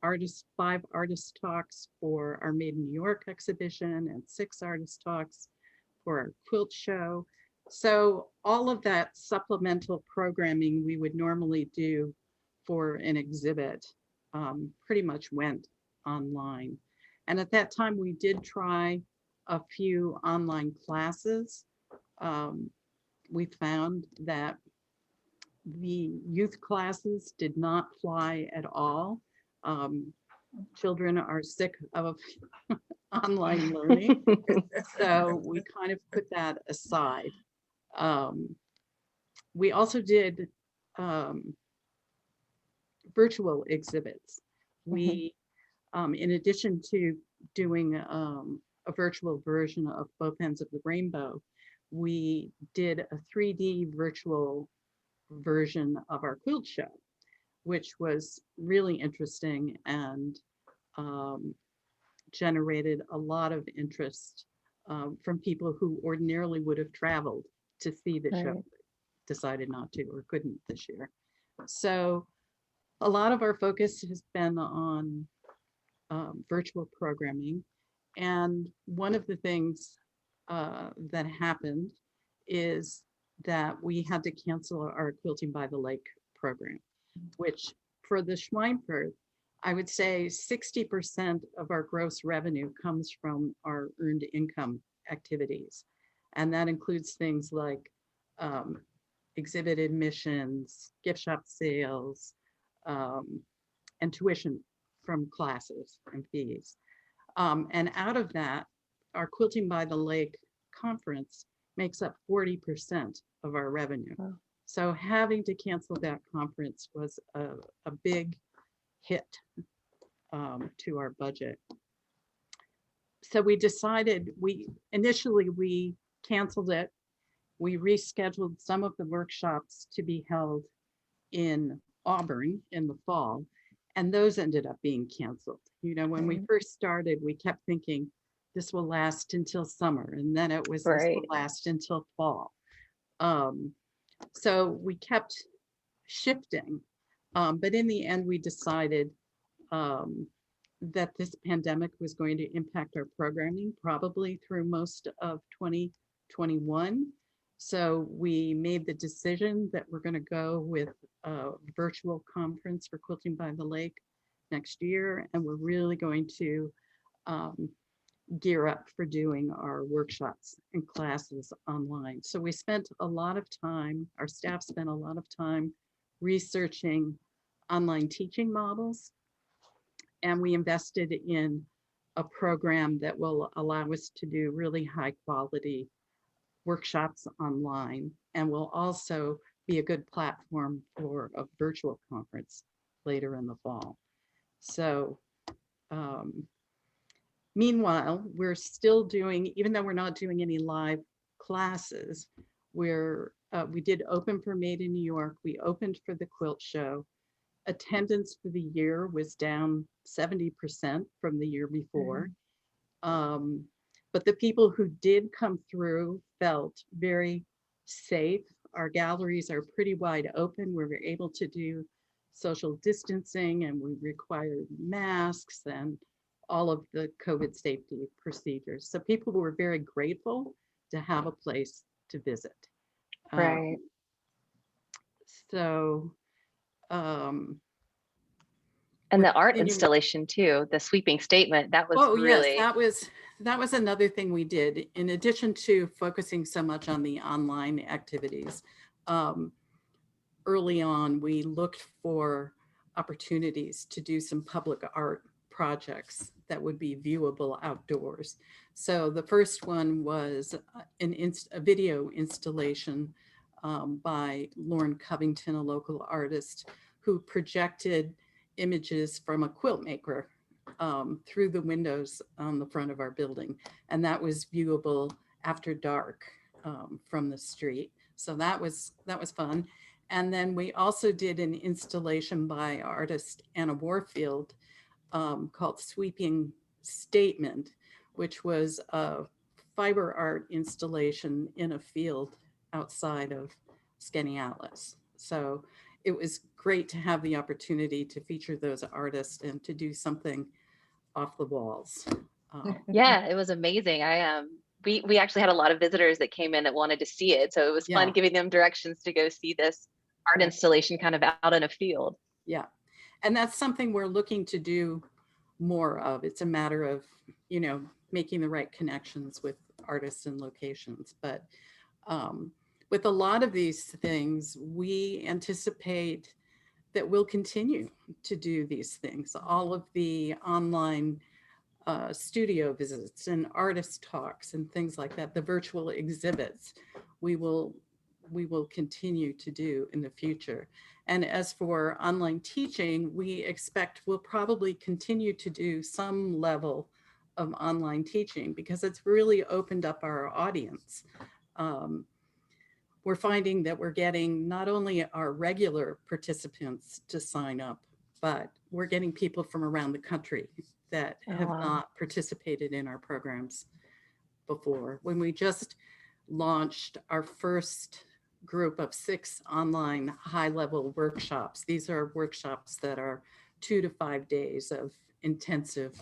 5 artist talks for our Made in New York exhibition and 6 artist talks for our quilt show. So all of that supplemental programming we would normally do for an exhibit pretty much went online. And at that time, we did try a few online classes. We found that the youth classes did not fly at all. Children are sick of online learning, so we kind of put that aside. We also did virtual exhibits. We, in addition to doing a virtual version of Both Ends of the Rainbow, we did a 3D virtual version of our quilt show, which was really interesting and generated a lot of interest from people who ordinarily would have traveled to see the show, decided not to or couldn't this year. So a lot of our focus has been on virtual programming. And one of the things that happened is that we had to cancel our Quilting by the Lake program, which for the Schweinfurth, I would say 60% of our gross revenue comes from our earned income activities. And that includes things like exhibit admissions, gift shop sales, and tuition from classes and fees. And out of that, our Quilting by the Lake conference makes up 40% of our revenue. Wow. So having to cancel that conference was a big hit to our budget. So we decided, initially we canceled it. We rescheduled some of the workshops to be held in Auburn in the fall, and those ended up being canceled. You know, when we first started, we kept thinking this will last until summer, and then it was this will last until fall. So we kept shifting, but in the end, we decided that this pandemic was going to impact our programming probably through most of 2021. So we made the decision that we're going to go with a virtual conference for Quilting by the Lake next year, and we're really going to gear up for doing our workshops and classes online. So we spent a lot of time, our staff spent a lot of time researching online teaching models, and we invested in a program that will allow us to do really high quality workshops online, and will also be a good platform for a virtual conference later in the fall. So meanwhile, we're still doing, even though we're not doing any live classes, we did open for Made in New York. We opened for the quilt show. Attendance for the year was down 70% from the year before. But the people who did come through felt very safe. Our galleries are pretty wide open. We were able to do social distancing, and we required masks and all of the COVID safety procedures. So people were very grateful to have a place to visit. Right. And the art installation too, the sweeping statement, that was really. Yes, that was another thing we did. In addition to focusing so much on the online activities, early on, we looked for opportunities to do some public art projects that would be viewable outdoors. So the first one was a video installation by Lauren Covington, a local artist, who projected images from a quilt maker through the windows on the front of our building. And that was viewable after dark from the street. So that was fun. And then we also did an installation by artist Anna Warfield called Sweeping Statement, which was a fiber art installation in a field outside of Skaneateles. So it was great to have the opportunity to feature those artists and to do something off the walls. Yeah, it was amazing. We actually had a lot of visitors that came in that wanted to see it. So it was fun giving them directions to go see this art installation kind of out in a field. Yeah. And that's something we're looking to do more of. It's a matter of, making the right connections with artists and locations. But with a lot of these things, we anticipate that we'll continue to do these things. All of the online studio visits and artist talks and things like that, the virtual exhibits, we will continue to do in the future. And as for online teaching, we expect we'll probably continue to do some level of online teaching because it's really opened up our audience. We're finding that we're getting not only our regular participants to sign up, but we're getting people from around the country that have not participated in our programs before. When we just launched our first group of 6 online high-level workshops, these are workshops that are 2 to 5 days of intensive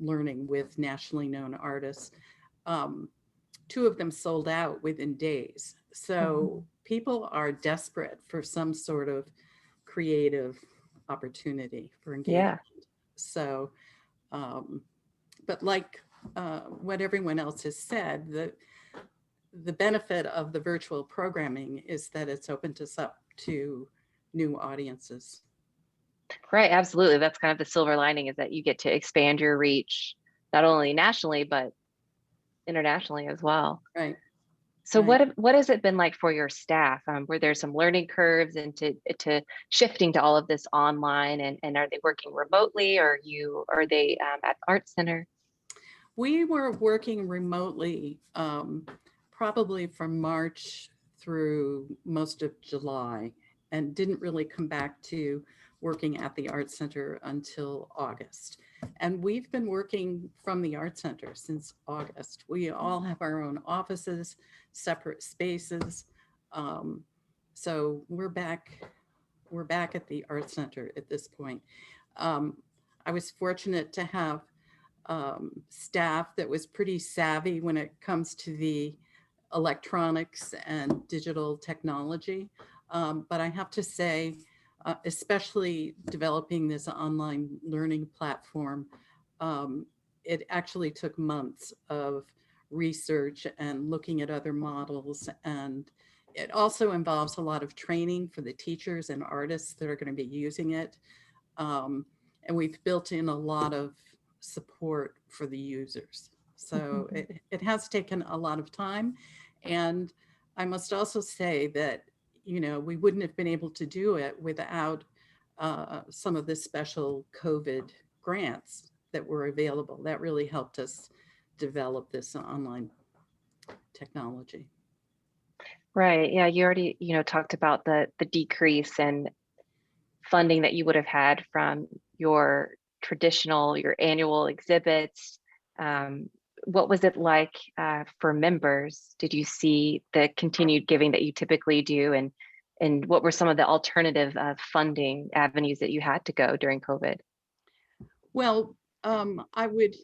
learning with nationally known artists. 2 of them sold out within days. So people are desperate for some sort of creative opportunity for engagement. Yeah. So, but like what everyone else has said, the benefit of the virtual programming is that it's opened us up to new audiences. Right, absolutely. That's kind of the silver lining, is that you get to expand your reach, not only nationally, but internationally as well. Right. So Right. what has it been like for your staff? Were there some learning curves into to shifting to all of this online, and are they working remotely, or are they at the Art Center? We were working remotely probably from March through most of July, and didn't really come back to working at the Art Center until August. And we've been working from the Art Center since August. We all have our own offices, separate spaces. So we're back at the Art Center at this point. I was fortunate to have staff that was pretty savvy when it comes to the electronics and digital technology. But I have to say, especially developing this online learning platform, it actually took months of research and looking at other models. And it also involves a lot of training for the teachers and artists that are going to be using it. And we've built in a lot of support for the users. So it has taken a lot of time. And I must also say that, you know, we wouldn't have been able to do it without some of the special COVID grants that were available. That really helped us develop this online technology. Right. Yeah, you already, talked about the decrease in funding that you would have had from your annual exhibits. What was it like for members? Did you see the continued giving that you typically do? And what were some of the alternative funding avenues that you had to go during COVID? Well, I would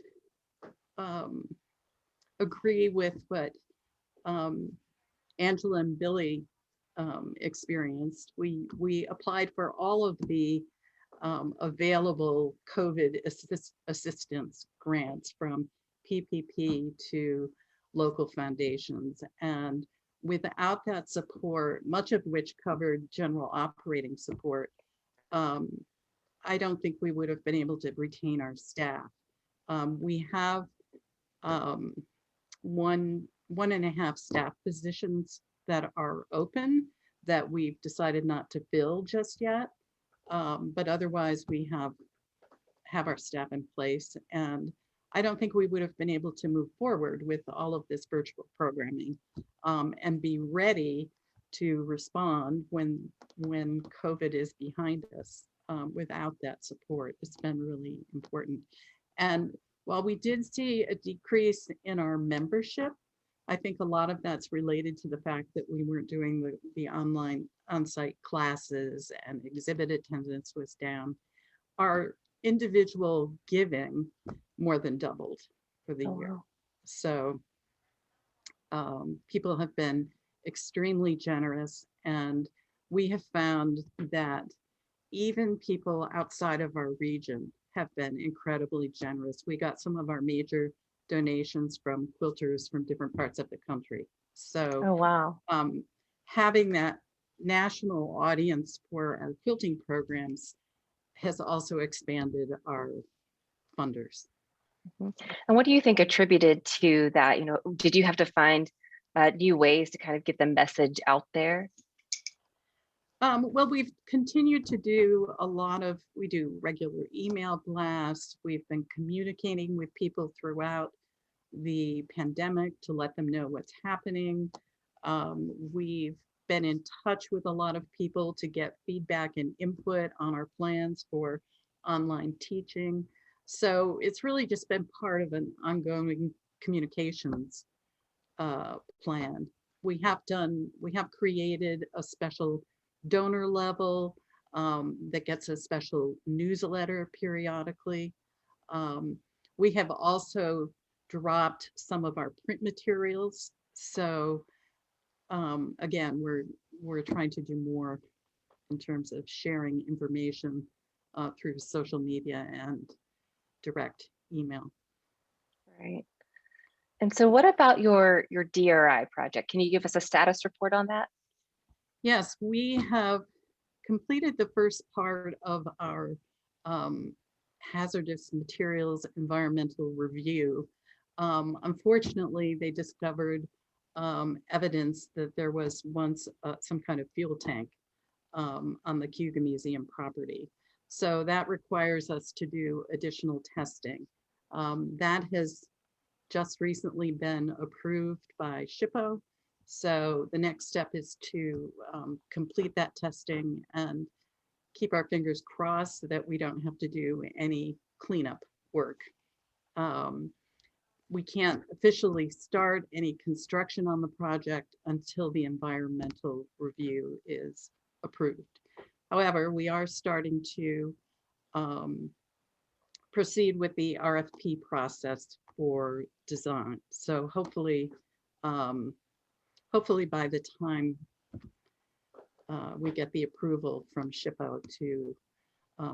agree with what Angela and Billye experienced. We applied for all of the available COVID assistance grants, from PPP to local foundations. And without that support, much of which covered general operating support, I don't think we would have been able to retain our staff. We have 1.5 staff positions that are open that we've decided not to fill just yet. But otherwise we have our staff in place, and I don't think we would have been able to move forward with all of this virtual programming and be ready to respond when COVID is behind us without that support. It's been really important. And while we did see a decrease in our membership, I think a lot of that's related to the fact that we weren't doing the online on-site classes, and exhibit attendance was down. Our individual giving more than doubled for the year. Wow. So people have been extremely generous, and we have found that even people outside of our region have been incredibly generous. We got some of our major donations from quilters from different parts of the country. So Oh, wow. having that national audience for our quilting programs has also expanded our funders. And what do you think attributed to that? Did you have to find new ways to kind of get the message out there? Well, we've continued to do we do regular email blasts. We've been communicating with people throughout the pandemic to let them know what's happening. We've been in touch with a lot of people to get feedback and input on our plans for online teaching. So it's really just been part of an ongoing communications plan. We have created a special donor level that gets a special newsletter periodically. We have also dropped some of our print materials. So again, we're trying to do more in terms of sharing information through social media and direct email. Right. And so what about your DRI project? Can you give us a status report on that? Yes, we have completed the first part of our hazardous materials environmental review. Unfortunately, they discovered evidence that there was once some kind of fuel tank on the Cuga Museum property. So that requires us to do additional testing. That has just recently been approved by Chabot. So the next step is to complete that testing and keep our fingers crossed so that we don't have to do any cleanup work. We can't officially start any construction on the project until the environmental review is approved. However, we are starting to proceed with the RFP process for design. So hopefully by the time we get the approval from Chabot to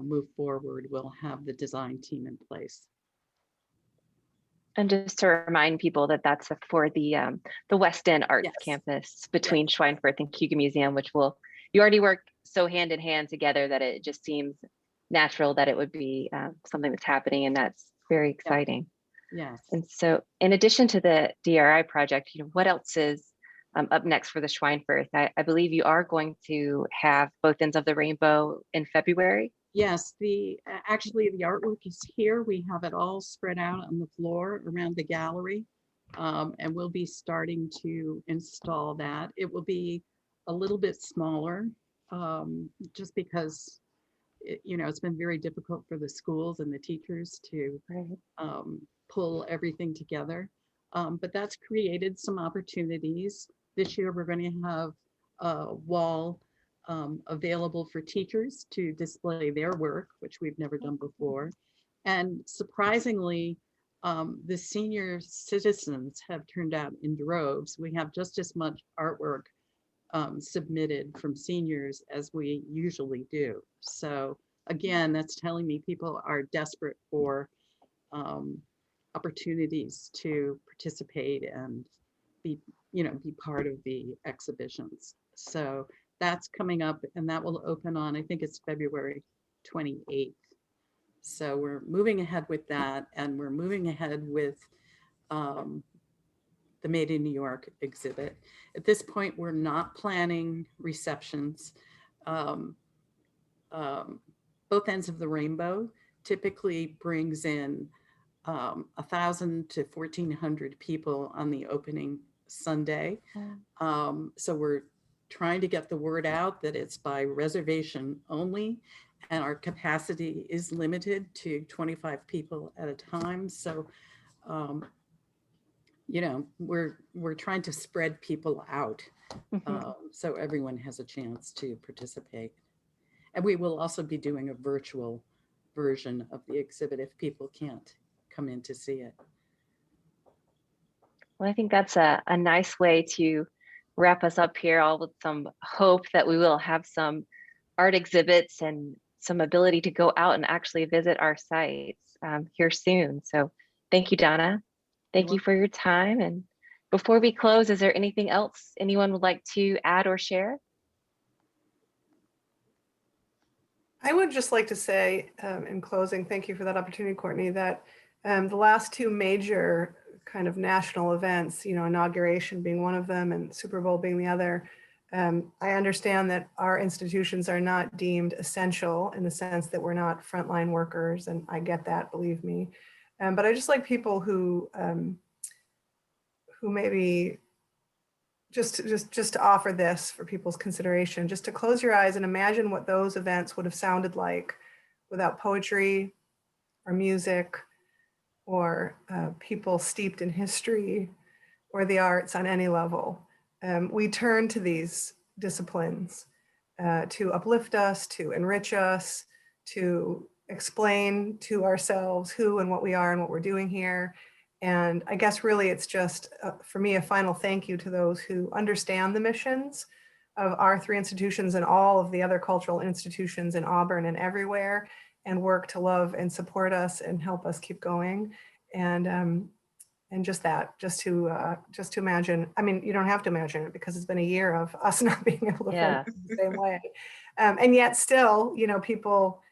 move forward, we'll have the design team in place. And just to remind people that that's for the West End Arts Yes. Campus between Schweinfurth and Cuga Museum, which you already work so hand in hand together that it just seems natural that it would be something that's happening, and that's very exciting. Yes. And so in addition to the DRI project, what else is up next for the Schweinfurth? I believe you are going to have both ends of the rainbow in February. Yes, actually the artwork is here. We have it all spread out on the floor around the gallery, and we'll be starting to install that. It will be a little bit smaller, just because it's been very difficult for the schools and the teachers to pull everything together. But that's created some opportunities. This year we're going to have a wall available for teachers to display their work, which we've never done before. And surprisingly, the senior citizens have turned out in droves. We have just as much artwork submitted from seniors as we usually do. So again, that's telling me people are desperate for opportunities to participate and be part of the exhibitions. So that's coming up, and that will open on, I think it's February 28th. So we're moving ahead with that, and we're moving ahead with the Made in New York exhibit. At this point, we're not planning receptions. Both ends of the rainbow typically brings in 1,000 to 1,400 people on the opening Sunday. So we're trying to get the word out that it's by reservation only, and our capacity is limited to 25 people at a time. So, we're trying to spread people out so everyone has a chance to participate. And we will also be doing a virtual version of the exhibit if people can't come in to see it. Well, I think that's a nice way to wrap us up here, all with some hope that we will have some art exhibits and some ability to go out and actually visit our sites here soon. So thank you, Donna. Thank you for your time. And before we close, is there anything else anyone would like to add or share? I would just like to say in closing, thank you for that opportunity, Courtney, that the last two major kind of national events, inauguration being one of them and Super Bowl being the other, I understand that our institutions are not deemed essential in the sense that we're not frontline workers, and I get that, believe me. But I just like people who maybe just to offer this for people's consideration, just to close your eyes and imagine what those events would have sounded like without poetry or music or people steeped in history or the arts on any level. We turn to these disciplines to uplift us, to enrich us, to explain to ourselves who and what we are and what we're doing here. And I guess really it's just, for me, a final thank you to those who understand the missions of our three institutions and all of the other cultural institutions in Auburn and everywhere, and work to love and support us and help us keep going. And And just to imagine, I mean, you don't have to imagine it because it's been a year of us not being able to Yeah. focus the same way. And yet still, you know, people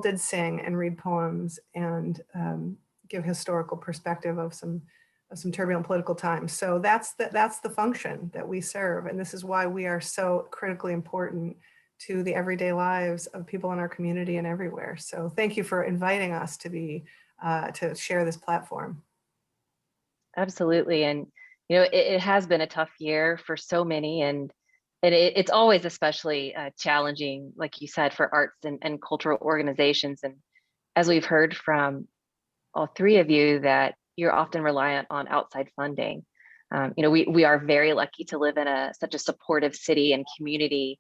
did sing and read poems and give historical perspective of some turbulent political times. So that's the function that we serve. And this is why we are so critically important to the everyday lives of people in our community and everywhere. So thank you for inviting us to share this platform. Absolutely. And, you know, it has been a tough year for so many, and it's always especially challenging, like you said, for arts and cultural organizations. And as we've heard from all three of you, that you're often reliant on outside funding. You know, we are very lucky to live in such a supportive city and community.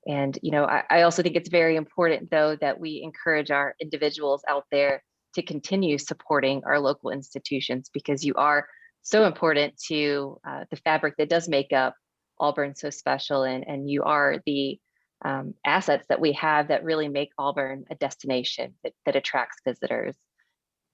And, you know, I also think it's very important, though, that we encourage our individuals out there to continue supporting our local institutions, because you are so important to the fabric that does make up Auburn so special. And you are the assets that we have that really make Auburn a destination that attracts visitors.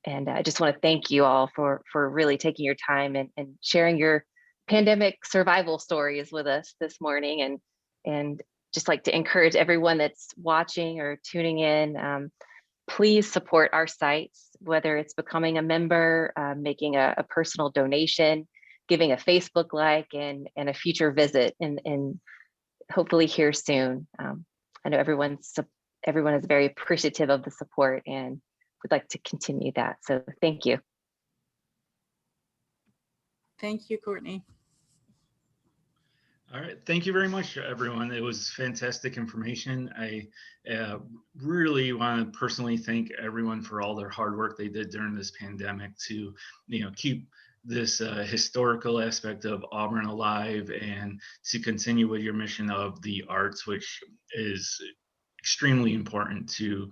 And I just want to thank you all for really taking your time and sharing your pandemic survival stories with us this morning. And just like to encourage everyone that's watching or tuning in, please support our sites, whether it's becoming a member, making a personal donation, giving a Facebook like, and a future visit, and hopefully here soon. I know everyone is very appreciative of the support and would like to continue that. So thank you. Thank you, Courtney. All right, thank you very much, everyone. It was fantastic information. I really want to personally thank everyone for all their hard work they did during this pandemic to, you know, keep this historical aspect of Auburn alive and to continue with your mission of the arts, which is extremely important to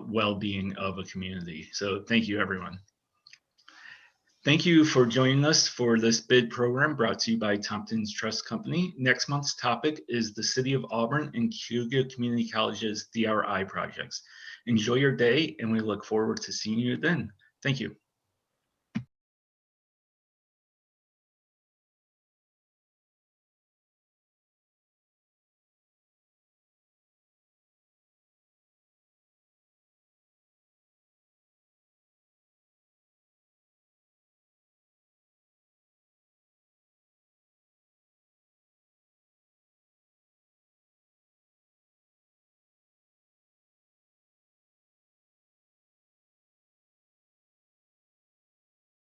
well-being of a community. So thank you, everyone. Thank you for joining us for this bid program brought to you by Tompkins Trust Company. Next month's topic is the City of Auburn and Cayuga Community College's DRI projects. Enjoy your day, and we look forward to seeing you then. Thank you.